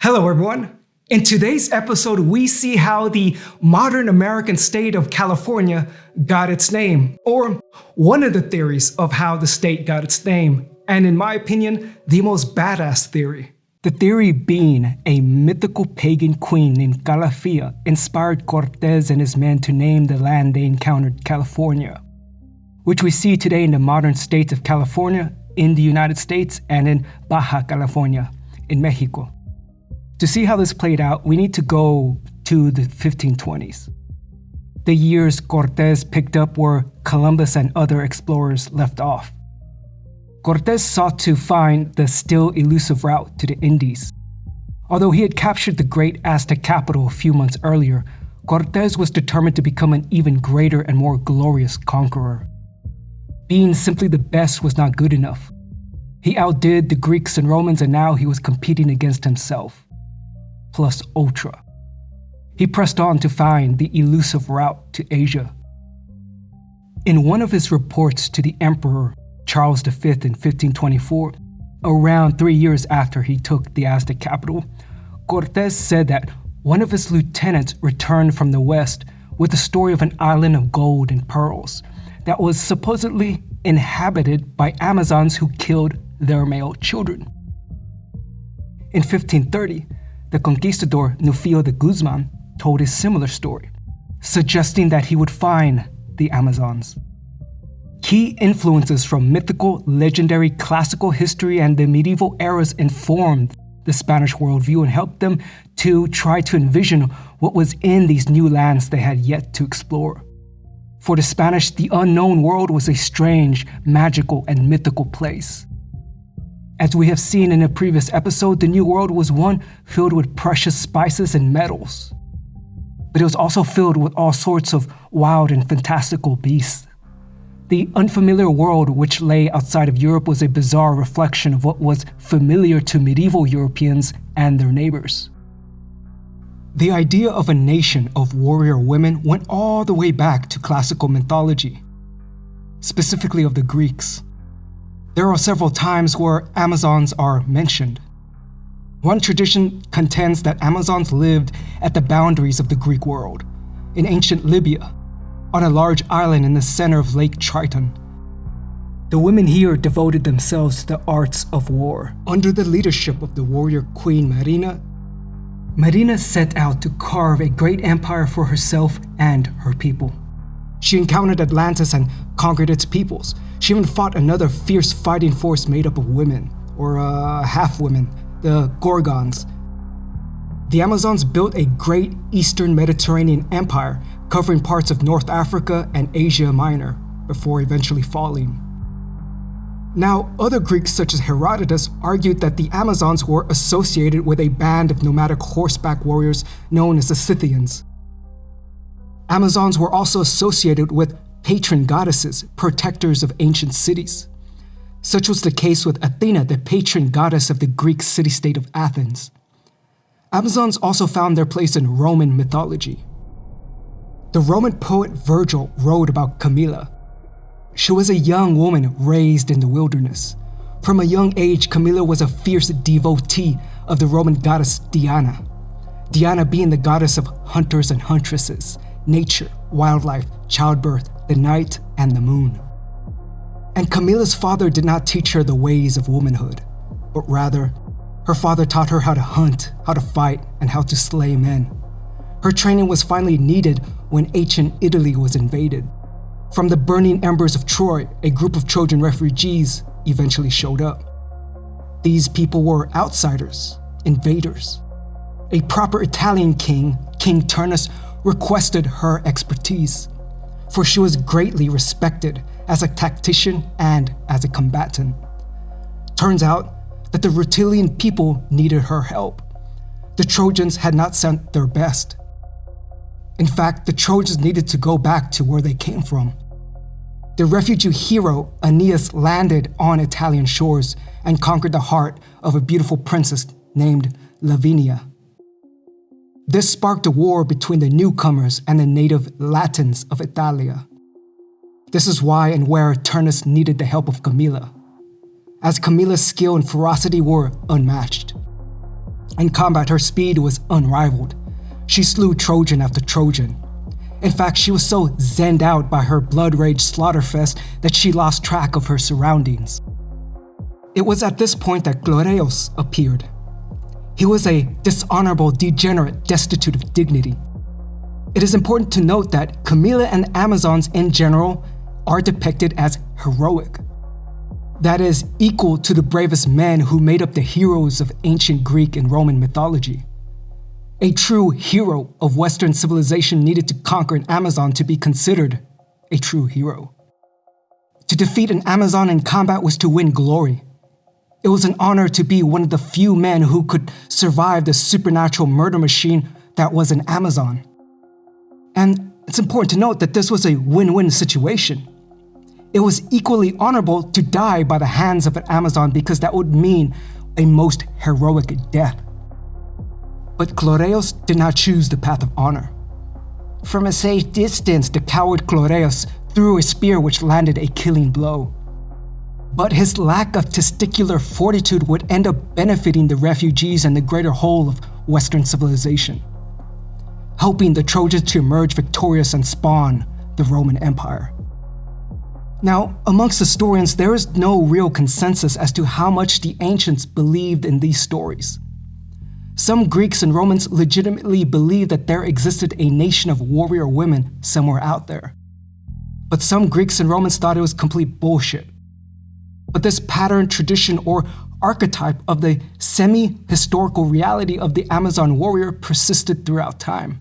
Hello everyone. In today's episode, we see how the modern American state of California got its name, or one of the theories of how the state got its name, and in my opinion, the most badass theory. The theory being a mythical pagan queen named Calafia inspired Cortés and his men to name the land they encountered California, which we see today in the modern states of California, in the United States, and in Baja California, in Mexico. To see how this played out, we need to go to the 1520s. The years Cortés picked up where Columbus and other explorers left off. Cortés sought to find the still elusive route to the Indies. Although he had captured the great Aztec capital a few months earlier, Cortés was determined to become an even greater and more glorious conqueror. Being simply the best was not good enough. He outdid the Greeks and Romans, and now he was competing against himself, plus ultra. He pressed on to find the elusive route to Asia. In one of his reports to the Emperor Charles V in 1524, around 3 years after he took the Aztec capital, Cortés said that one of his lieutenants returned from the west with the story of an island of gold and pearls that was supposedly inhabited by Amazons who killed their male children. In 1530, the conquistador Nuevo de Guzman told a similar story, suggesting that he would find the Amazons. Key influences from mythical, legendary, classical history and the medieval eras informed the Spanish worldview and helped them to try to envision what was in these new lands they had yet to explore. For the Spanish, the unknown world was a strange, magical, and mythical place. As we have seen in a previous episode, the New World was one filled with precious spices and metals. But it was also filled with all sorts of wild and fantastical beasts. The unfamiliar world which lay outside of Europe was a bizarre reflection of what was familiar to medieval Europeans and their neighbors. The idea of a nation of warrior women went all the way back to classical mythology, specifically of the Greeks. There are several times where Amazons are mentioned. One tradition contends that Amazons lived at the boundaries of the Greek world, in ancient Libya, on a large island in the center of Lake Triton. The women here devoted themselves to the arts of war. Under the leadership of the warrior queen Myrina, Myrina set out to carve a great empire for herself and her people. She encountered Atlantis and conquered its peoples. She even fought another fierce fighting force made up of women, or half-women, the Gorgons. The Amazons built a great eastern Mediterranean empire covering parts of North Africa and Asia Minor, before eventually falling. Now, other Greeks such as Herodotus argued that the Amazons were associated with a band of nomadic horseback warriors known as the Scythians. Amazons were also associated with patron goddesses, protectors of ancient cities. Such was the case with Athena, the patron goddess of the Greek city-state of Athens. Amazons also found their place in Roman mythology. The Roman poet Virgil wrote about Camilla. She was a young woman raised in the wilderness. From a young age, Camilla was a fierce devotee of the Roman goddess Danna. Danna being the goddess of hunters and huntresses, nature, wildlife, childbirth, the night, and the moon. And Camilla's father did not teach her the ways of womanhood, but rather, her father taught her how to hunt, how to fight, and how to slay men. Her training was finally needed when ancient Italy was invaded. From the burning embers of Troy, a group of Trojan refugees eventually showed up. These people were outsiders, invaders. A proper Italian king, King Turnus, requested her expertise, for she was greatly respected as a tactician and as a combatant. Turns out that the Rutilian people needed her help. The Trojans had not sent their best. In fact, the Trojans needed to go back to where they came from. The refugee hero Aeneas landed on Italian shores and conquered the heart of a beautiful princess named Lavinia. This sparked a war between the newcomers and the native Latins of Italia. This is why and where Turnus needed the help of Camilla, as Camilla's skill and ferocity were unmatched. In combat, her speed was unrivaled. She slew Trojan after Trojan. In fact, she was so zenned out by her blood rage slaughterfest that she lost track of her surroundings. It was at this point that Cortés appeared. He was a dishonorable degenerate destitute of dignity. It is important to note that Camilla and Amazons in general are depicted as heroic. That is, equal to the bravest men who made up the heroes of ancient Greek and Roman mythology. A true hero of Western civilization needed to conquer an Amazon to be considered a true hero. To defeat an Amazon in combat was to win glory. It was an honor to be one of the few men who could survive the supernatural murder machine that was an Amazon. And it's important to note that this was a win-win situation. It was equally honorable to die by the hands of an Amazon because that would mean a most heroic death. But Cortés did not choose the path of honor. From a safe distance, the coward Cortés threw a spear which landed a killing blow. But his lack of testicular fortitude would end up benefiting the refugees and the greater whole of Western civilization, helping the Trojans to emerge victorious and spawn the Roman Empire. Now, amongst historians, there is no real consensus as to how much the ancients believed in these stories. Some Greeks and Romans legitimately believed that there existed a nation of warrior women somewhere out there. But some Greeks and Romans thought it was complete bullshit. But this pattern, tradition, or archetype of the semi-historical reality of the Amazon warrior persisted throughout time.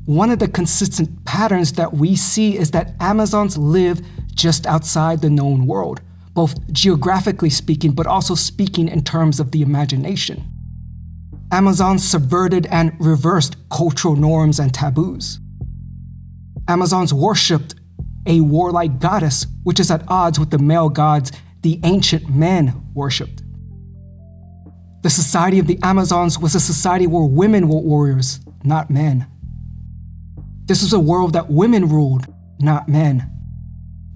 One of the consistent patterns that we see is that Amazons live just outside the known world, both geographically speaking, but also speaking in terms of the imagination. Amazons subverted and reversed cultural norms and taboos. Amazons worshipped a warlike goddess, which is at odds with the male gods the ancient men worshipped. The society of the Amazons was a society where women were warriors, not men. This was a world that women ruled, not men.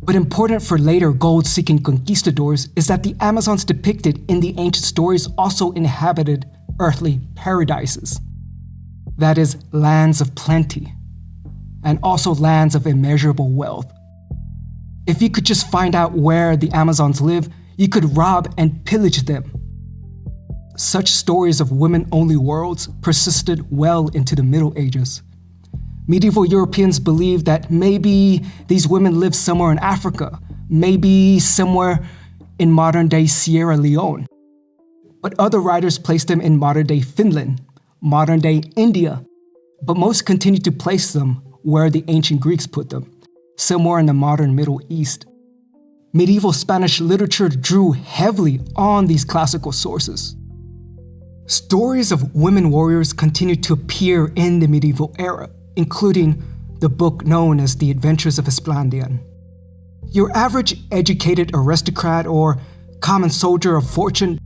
But important for later gold-seeking conquistadors is that the Amazons depicted in the ancient stories also inhabited earthly paradises. That is, lands of plenty, and also lands of immeasurable wealth. If you could just find out where the Amazons live, you could rob and pillage them. Such stories of women-only worlds persisted well into the Middle Ages. Medieval Europeans believed that maybe these women lived somewhere in Africa, maybe somewhere in modern-day Sierra Leone. But other writers placed them in modern-day Finland, modern-day India, but most continued to place them where the ancient Greeks put them, somewhere in the modern Middle East. Medieval Spanish literature drew heavily on these classical sources. Stories of women warriors continued to appear in the medieval era, including the book known as The Adventures of Esplandian. Your average educated aristocrat or common soldier of fortune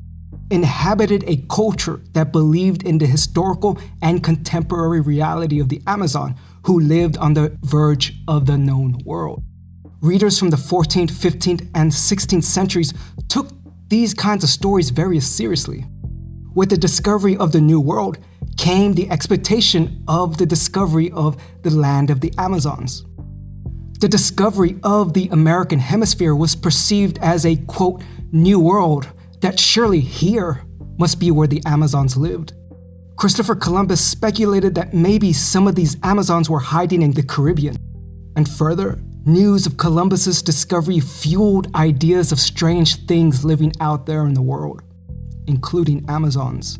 inhabited a culture that believed in the historical and contemporary reality of the Amazon, who lived on the verge of the known world. Readers from the 14th, 15th, and 16th centuries took these kinds of stories very seriously. With the discovery of the New World came the expectation of the discovery of the land of the Amazons. The discovery of the American hemisphere was perceived as a, quote, new world, that surely here must be where the Amazons lived. Christopher Columbus speculated that maybe some of these Amazons were hiding in the Caribbean. And further, news of Columbus's discovery fueled ideas of strange things living out there in the world, including Amazons.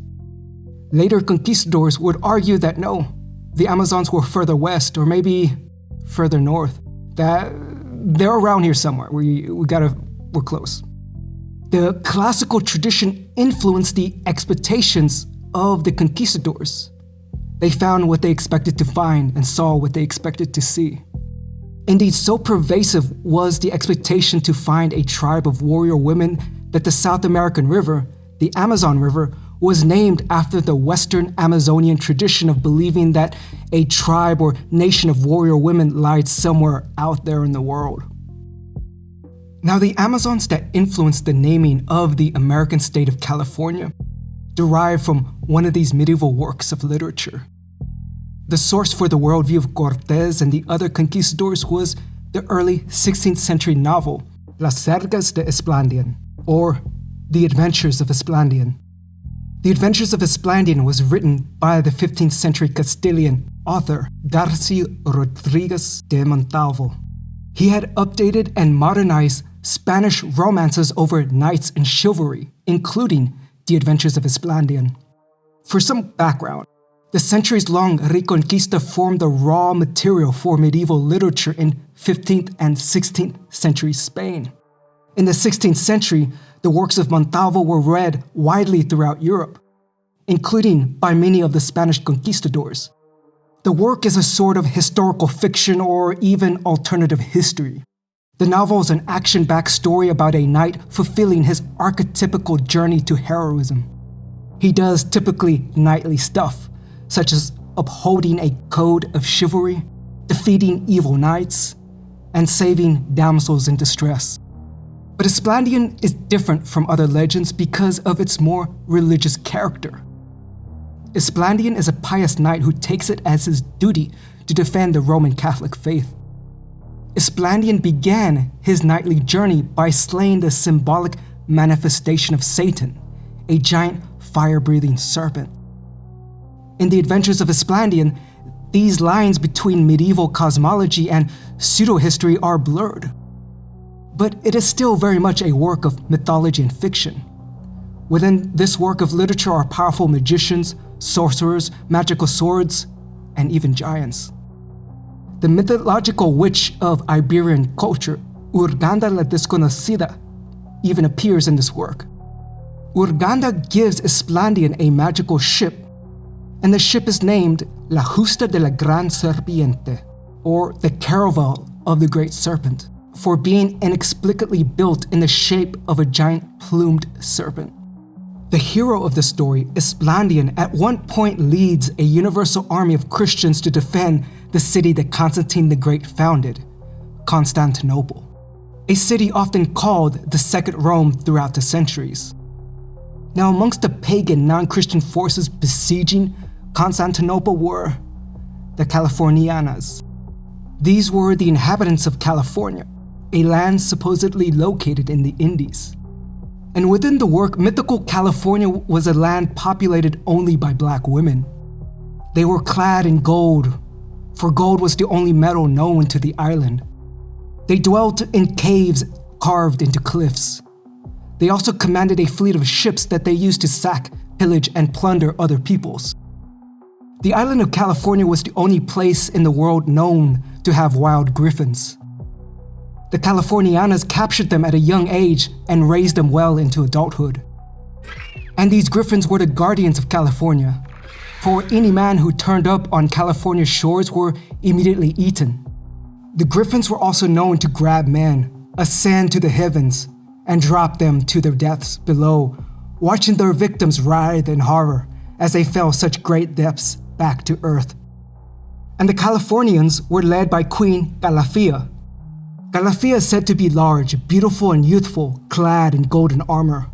Later conquistadors would argue that no, the Amazons were further west or maybe further north, that they're around here somewhere. We're close. The classical tradition influenced the expectations of the conquistadors. They found what they expected to find and saw what they expected to see. Indeed, so pervasive was the expectation to find a tribe of warrior women that the South American river, the Amazon River, was named after the Western Amazonian tradition of believing that a tribe or nation of warrior women lied somewhere out there in the world. Now, the Amazons that influenced the naming of the American state of California derived from one of these medieval works of literature. The source for the worldview of Cortés and the other conquistadors was the early 16th century novel, Las Sergas de Esplandian, or The Adventures of Esplandian. The Adventures of Esplandian was written by the 15th century Castilian author Garcia Rodriguez de Montalvo. He had updated and modernized Spanish romances over knights and chivalry, including The Adventures of Esplandian. For some background, the centuries-long Reconquista formed the raw material for medieval literature in 15th and 16th century Spain. In the 16th century, the works of Montalvo were read widely throughout Europe, including by many of the Spanish conquistadors. The work is a sort of historical fiction or even alternative history. The novel is an action-packed story about a knight fulfilling his archetypical journey to heroism. He does typically knightly stuff, such as upholding a code of chivalry, defeating evil knights, and saving damsels in distress. But Esplandian is different from other legends because of its more religious character. Esplandian is a pious knight who takes it as his duty to defend the Roman Catholic faith. Esplandian began his knightly journey by slaying the symbolic manifestation of Satan, a giant fire-breathing serpent. In The Adventures of Esplandian, these lines between medieval cosmology and pseudo-history are blurred. But it is still very much a work of mythology and fiction. Within this work of literature are powerful magicians, sorcerers, magical swords, and even giants. The mythological witch of Iberian culture, Urganda la Desconocida, even appears in this work. Urganda gives Esplandian a magical ship, and the ship is named La Justa de la Gran Serpiente, or the Caravel of the Great Serpent, for being inexplicably built in the shape of a giant plumed serpent. The hero of the story, Esplandian, at one point leads a universal army of Christians to defend the city that Constantine the Great founded, Constantinople, a city often called the Second Rome throughout the centuries. Now, amongst the pagan, non-Christian forces besieging Constantinople were the Californianas. These were the inhabitants of California, a land supposedly located in the Indies. And within the work, mythical California was a land populated only by black women. They were clad in gold, for gold was the only metal known to the island. They dwelt in caves carved into cliffs. They also commanded a fleet of ships that they used to sack, pillage, and plunder other peoples. The island of California was the only place in the world known to have wild griffins. The Californianas captured them at a young age and raised them well into adulthood. And these griffins were the guardians of California, for any man who turned up on California's shores were immediately eaten. The griffins were also known to grab men, ascend to the heavens, and drop them to their deaths below, watching their victims writhe in horror as they fell such great depths back to earth. And the Californians were led by Queen Calafia. Calafia is said to be large, beautiful, and youthful, clad in golden armor.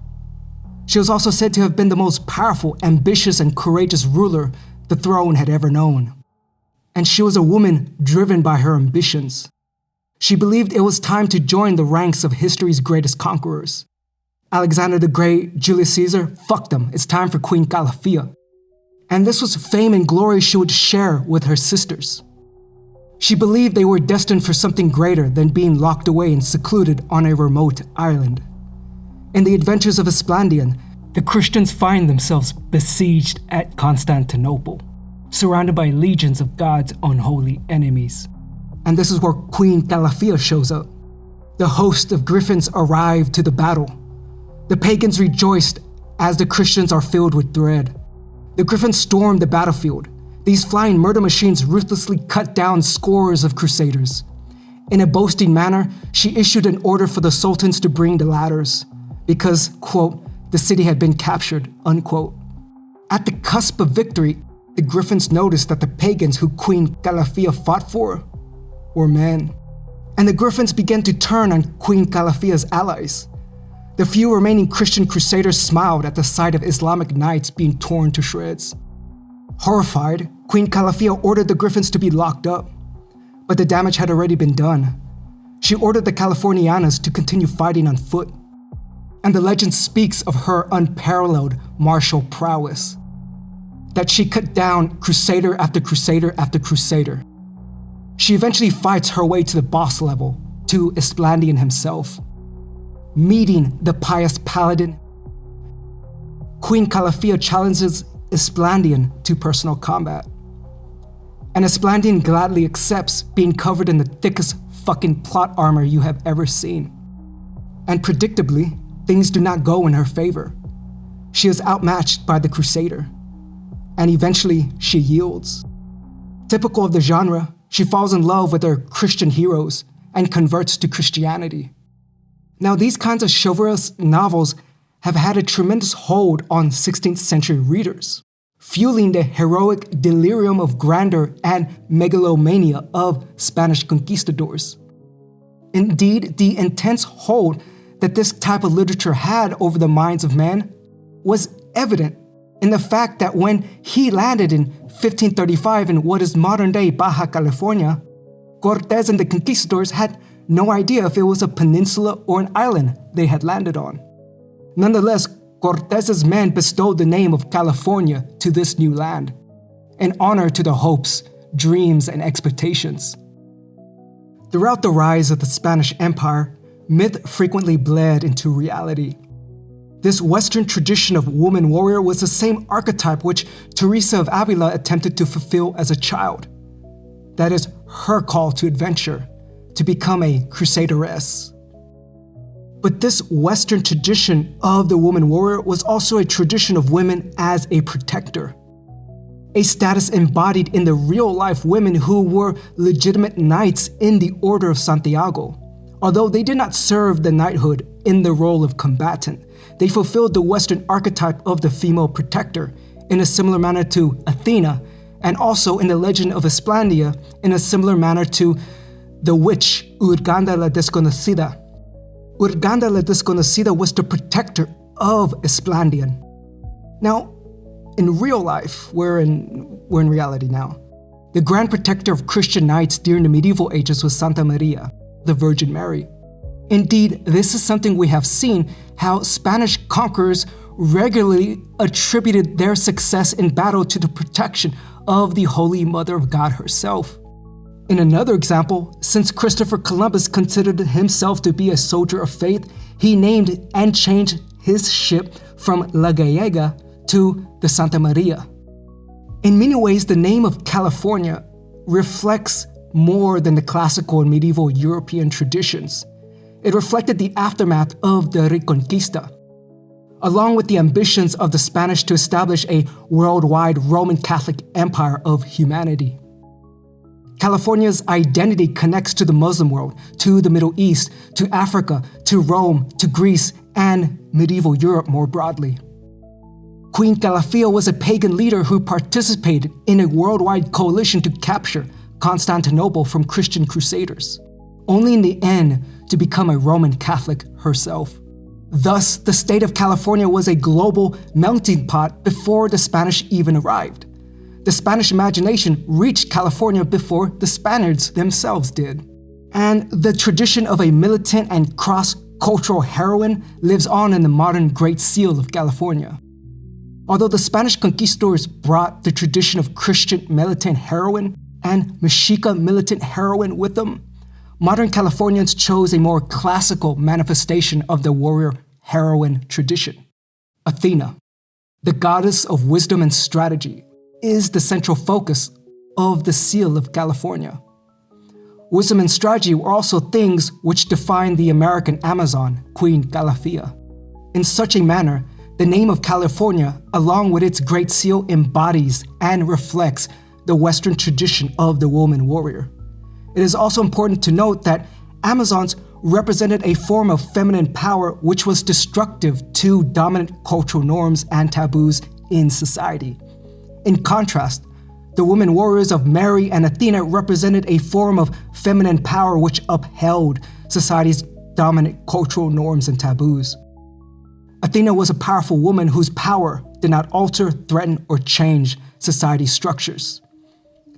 She was also said to have been the most powerful, ambitious, and courageous ruler the throne had ever known. And she was a woman driven by her ambitions. She believed it was time to join the ranks of history's greatest conquerors. Alexander the Great, Julius Caesar, fuck them, it's time for Queen Calafia. And this was fame and glory she would share with her sisters. She believed they were destined for something greater than being locked away and secluded on a remote island. In The Adventures of Esplandian, the Christians find themselves besieged at Constantinople, surrounded by legions of God's unholy enemies. And this is where Queen Calafia shows up. The host of griffins arrive to the battle. The pagans rejoiced as the Christians are filled with dread. The griffins storm the battlefield. These flying murder machines ruthlessly cut down scores of crusaders. In a boasting manner, she issued an order for the sultans to bring the ladders, because, quote, the city had been captured, unquote. At the cusp of victory, the griffins noticed that the pagans who Queen Calafia fought for were men. And the griffins began to turn on Queen Calafia's allies. The few remaining Christian crusaders smiled at the sight of Islamic knights being torn to shreds. Horrified, Queen Calafia ordered the griffins to be locked up, but the damage had already been done. She ordered the Californianas to continue fighting on foot, and the legend speaks of her unparalleled martial prowess, that she cut down crusader after crusader after crusader. She eventually fights her way to the boss level, to Esplandian himself. Meeting the pious paladin, Queen Calafia challenges Esplandian to personal combat. And Esplandian gladly accepts, being covered in the thickest fucking plot armor you have ever seen. And predictably, things do not go in her favor. She is outmatched by the crusader, and eventually she yields. Typical of the genre, she falls in love with her Christian heroes and converts to Christianity. Now, these kinds of chivalrous novels have had a tremendous hold on 16th century readers, fueling the heroic delirium of grandeur and megalomania of Spanish conquistadors. Indeed, the intense hold that this type of literature had over the minds of men was evident in the fact that when he landed in 1535 in what is modern-day Baja California, Cortés and the conquistadors had no idea if it was a peninsula or an island they had landed on. Nonetheless, Cortés's men bestowed the name of California to this new land, in honor to the hopes, dreams, and expectations. Throughout the rise of the Spanish Empire, myth frequently bled into reality. This Western tradition of woman warrior was the same archetype which Teresa of Avila attempted to fulfill as a child. That is her call to adventure, to become a crusaderess. But this Western tradition of the woman warrior was also a tradition of women as a protector, a status embodied in the real-life women who were legitimate knights in the Order of Santiago. Although they did not serve the knighthood in the role of combatant, they fulfilled the Western archetype of the female protector in a similar manner to Athena, and also in the legend of Esplandian in a similar manner to the witch Urganda la Desconocida. Urganda la Desconocida was the protector of Esplandian. Now, in real life, we're in reality now. The grand protector of Christian knights during the medieval ages was Santa Maria, the Virgin Mary. Indeed, this is something we have seen, how Spanish conquerors regularly attributed their success in battle to the protection of the Holy Mother of God herself. In another example, since Christopher Columbus considered himself to be a soldier of faith, he named and changed his ship from La Gallega to the Santa Maria. In many ways, the name of California reflects more than the classical and medieval European traditions. It reflected the aftermath of the Reconquista, along with the ambitions of the Spanish to establish a worldwide Roman Catholic empire of humanity. California's identity connects to the Muslim world, to the Middle East, to Africa, to Rome, to Greece, and medieval Europe more broadly. Queen Calafia was a pagan leader who participated in a worldwide coalition to capture Constantinople from Christian crusaders, only in the end to become a Roman Catholic herself. Thus, the state of California was a global melting pot before the Spanish even arrived. The Spanish imagination reached California before the Spaniards themselves did. And the tradition of a militant and cross-cultural heroine lives on in the modern Great Seal of California. Although the Spanish conquistadors brought the tradition of Christian militant heroine and Mexica militant heroine with them, modern Californians chose a more classical manifestation of the warrior heroine tradition. Athena, the goddess of wisdom and strategy, is the central focus of the Seal of California. Wisdom and strategy were also things which defined the American Amazon, Queen Calafia. In such a manner, the name of California, along with its Great Seal, embodies and reflects the Western tradition of the woman warrior. It is also important to note that Amazons represented a form of feminine power which was destructive to dominant cultural norms and taboos in society. In contrast, the women warriors of Mary and Athena represented a form of feminine power which upheld society's dominant cultural norms and taboos. Athena was a powerful woman whose power did not alter, threaten, or change society's structures.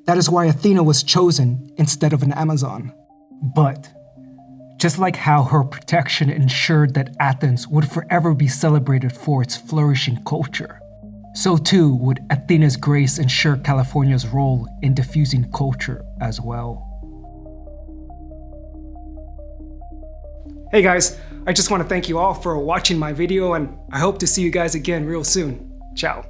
That is why Athena was chosen instead of an Amazon. But just like how her protection ensured that Athens would forever be celebrated for its flourishing culture, so too would Athena's grace ensure California's role in diffusing culture as well. Hey guys, I just want to thank you all for watching my video, and I hope to see you guys again real soon. Ciao.